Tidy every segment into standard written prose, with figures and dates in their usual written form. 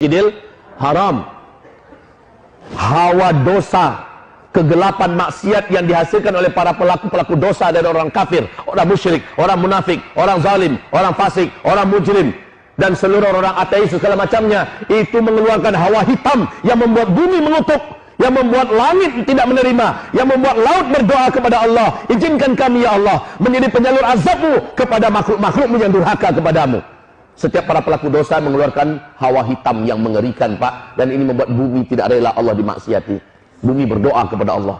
Masjidil Haram. Hawa dosa, kegelapan maksiat yang dihasilkan oleh para pelaku-pelaku dosa dari orang kafir, orang musyrik, orang munafik, orang zalim, orang fasik, orang mujrim, dan seluruh orang ateis segala macamnya, itu mengeluarkan hawa hitam yang membuat bumi mengutuk, yang membuat langit tidak menerima, yang membuat laut berdoa kepada Allah, izinkan kami ya Allah menjadi penyalur azabmu kepada makhluk-makhlukmu yang durhaka kepadamu. Setiap para pelaku dosa mengeluarkan hawa hitam yang mengerikan, Pak, dan ini membuat bumi tidak rela Allah dimaksiati. Bumi berdoa kepada Allah,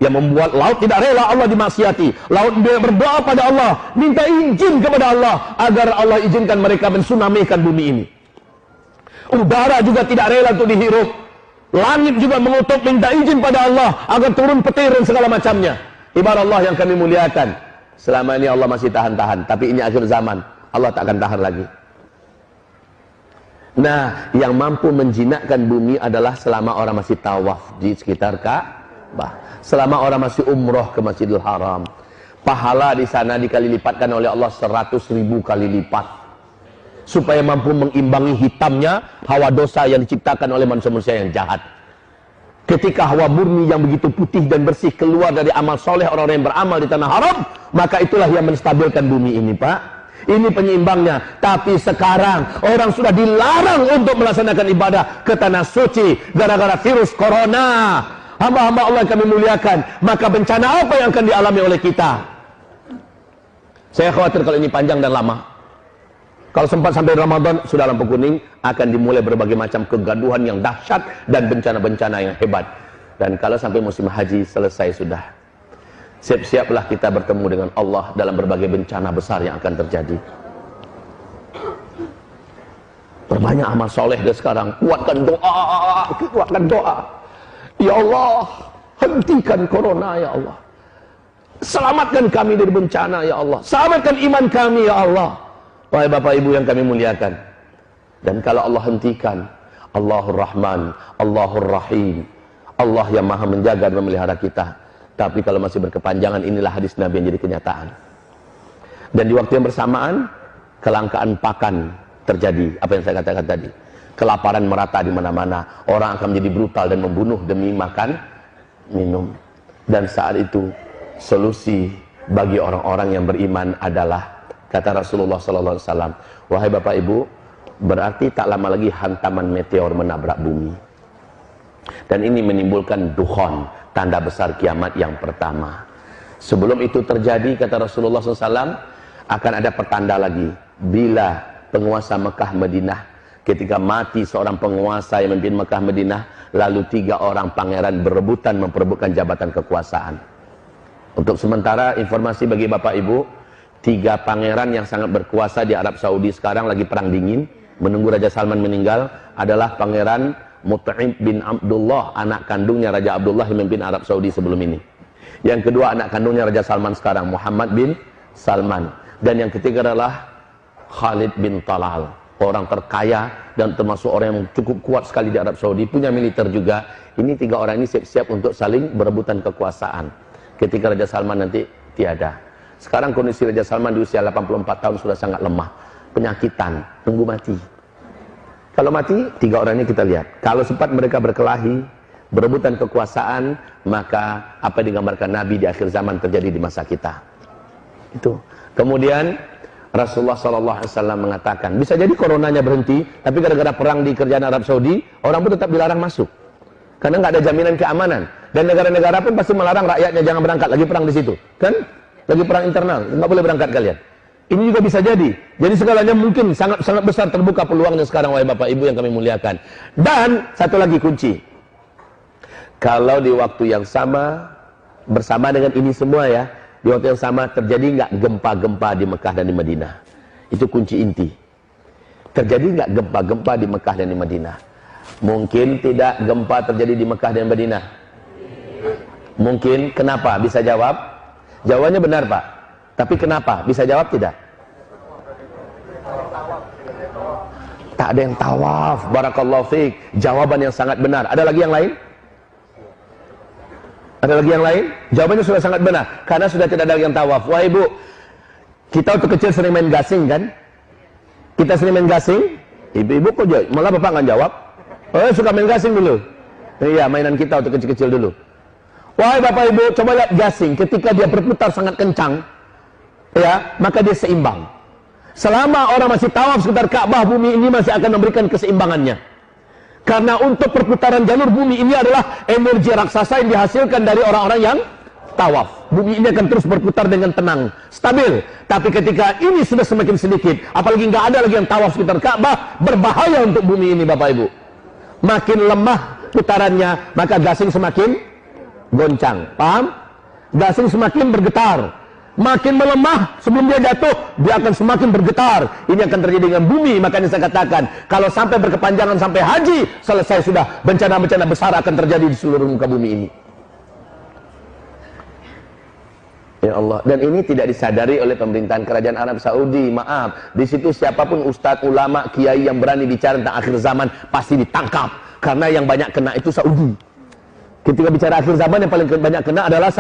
yang membuat laut tidak rela Allah dimaksiati. Laut berdoa pada Allah, minta izin kepada Allah agar Allah izinkan mereka mensunamikan bumi ini. Udara juga tidak rela untuk dihirup. Langit juga mengutuk, minta izin pada Allah agar turun petir dan segala macamnya. Ibarat Allah yang kami muliakan, selama ini Allah masih tahan-tahan, tapi ini akhir zaman, Allah tak akan tahan lagi. Nah, yang mampu menjinakkan bumi adalah selama orang masih tawaf di sekitar Ka'bah, selama orang masih umroh ke Masjidil Haram. Pahala di sana dikali lipatkan oleh Allah 100.000 kali lipat, supaya mampu mengimbangi hitamnya hawa dosa yang diciptakan oleh manusia-manusia yang jahat. Ketika hawa murni yang begitu putih dan bersih keluar dari amal soleh orang-orang yang beramal di tanah haram, maka itulah yang menstabilkan bumi ini, Pak. Ini penyeimbangnya. Tapi sekarang orang sudah dilarang untuk melaksanakan ibadah ke tanah suci gara-gara virus corona. Hamba-hamba Allah yang kami muliakan, maka bencana apa yang akan dialami oleh kita? Saya khawatir kalau ini panjang dan lama. Kalau sempat sampai Ramadan, sudah lampu kuning, akan dimulai berbagai macam kegaduhan yang dahsyat dan bencana-bencana yang hebat. Dan kalau sampai musim haji selesai sudah, siap-siaplah kita bertemu dengan Allah dalam berbagai bencana besar yang akan terjadi. Perbanyak amal soleh dan sekarang, kuatkan doa. Ya Allah, hentikan corona ya Allah. Selamatkan kami dari bencana ya Allah. Selamatkan iman kami ya Allah. Wahai Bapak Ibu yang kami muliakan. Dan kalau Allah hentikan, Allahur Rahman, Allahur Rahim, Allah yang maha menjaga dan memelihara kita. Tapi kalau masih berkepanjangan, inilah hadis Nabi yang jadi kenyataan. Dan di waktu yang bersamaan, kelangkaan pakan terjadi. Apa yang saya katakan tadi, kelaparan merata di mana-mana. Orang akan menjadi brutal dan membunuh demi makan, minum. Dan saat itu solusi bagi orang-orang yang beriman adalah, kata Rasulullah SAW, wahai Bapak Ibu, berarti tak lama lagi hantaman meteor menabrak bumi. Dan ini menimbulkan dukhon, tanda besar kiamat yang pertama. Sebelum itu terjadi, kata Rasulullah SAW, akan ada pertanda lagi. Bila penguasa Mekah Madinah, ketika mati seorang penguasa yang memimpin Mekah Madinah, lalu 3 orang pangeran berebutan memperebutkan jabatan kekuasaan. Untuk sementara informasi bagi Bapak Ibu, 3 pangeran yang sangat berkuasa di Arab Saudi sekarang lagi perang dingin, menunggu Raja Salman meninggal, adalah Pangeran Mut'im bin Abdullah, anak kandungnya Raja Abdullah yang memimpin Arab Saudi sebelum ini. Yang kedua anak kandungnya Raja Salman sekarang, Muhammad bin Salman. Dan yang ketiga adalah Khalid bin Talal, orang terkaya dan termasuk orang yang cukup kuat sekali di Arab Saudi, punya militer juga. Ini 3 orang ini siap-siap untuk saling berebutan kekuasaan ketika Raja Salman nanti tiada. Sekarang kondisi Raja Salman di usia 84 tahun sudah sangat lemah, penyakitan, tunggu mati. Kalau mati, 3 orang ini kita lihat. Kalau sempat mereka berkelahi, berebutan kekuasaan, maka apa yang digambarkan Nabi di akhir zaman terjadi di masa kita. Itu. Kemudian Rasulullah SAW mengatakan, bisa jadi coronanya berhenti, tapi gara-gara perang di kerajaan Arab Saudi, orang pun tetap dilarang masuk. Karena nggak ada jaminan keamanan. Dan negara-negara pun pasti melarang rakyatnya jangan berangkat, lagi perang di situ. Kan? Lagi perang internal, nggak boleh berangkat kalian. Ini juga bisa jadi. Jadi segalanya mungkin sangat besar terbuka peluangnya sekarang, wahai Bapak Ibu yang kami muliakan. Dan satu lagi kunci. Kalau di waktu yang sama, bersama dengan ini semua ya, di waktu yang sama terjadi nggak gempa-gempa di Mekah dan di Madinah? Itu kunci inti. Terjadi nggak gempa-gempa di Mekah dan di Madinah? Mungkin tidak gempa terjadi di Mekah dan Madinah. Mungkin. Kenapa? Bisa jawab? Jawabannya benar, Pak. Tapi kenapa? Bisa jawab tidak? Tak ada yang tawaf. Barakallahu fiik. Jawaban yang sangat benar. Ada lagi yang lain? Ada lagi yang lain? Jawabannya sudah sangat benar. Karena sudah tidak ada yang tawaf. Wah Ibu, kita waktu kecil sering main gasing kan? Kita sering main gasing. Ibu-ibu kok malah bapak nggak jawab? Oh, suka main gasing dulu. Iya, mainan kita waktu kecil-kecil dulu. Wahai bapak ibu, coba lihat gasing. Ketika dia berputar sangat kencang, ya, maka dia seimbang. Selama orang masih tawaf sekitar Ka'bah, bumi ini masih akan memberikan keseimbangannya. Karena untuk perputaran jalur bumi ini adalah energi raksasa yang dihasilkan dari orang-orang yang tawaf. Bumi ini akan terus berputar dengan tenang, stabil. Tapi ketika ini sudah semakin sedikit, apalagi nggak ada lagi yang tawaf sekitar Ka'bah, berbahaya untuk bumi ini Bapak Ibu. Makin lemah putarannya, maka gasing semakin goncang. Paham? Gasing semakin bergetar. Makin melemah sebelum dia jatuh, dia akan semakin bergetar. Ini akan terjadi dengan bumi. Makanya saya katakan, kalau sampai berkepanjangan sampai haji selesai sudah, bencana-bencana besar akan terjadi di seluruh muka bumi ini. Ya Allah. Dan ini tidak disadari oleh pemerintahan kerajaan Arab Saudi. Maaf, di situ siapapun ustadz, ulama, kiai yang berani bicara tentang akhir zaman pasti ditangkap. Karena yang banyak kena itu Saudi. Ketika bicara akhir zaman yang paling banyak kena adalah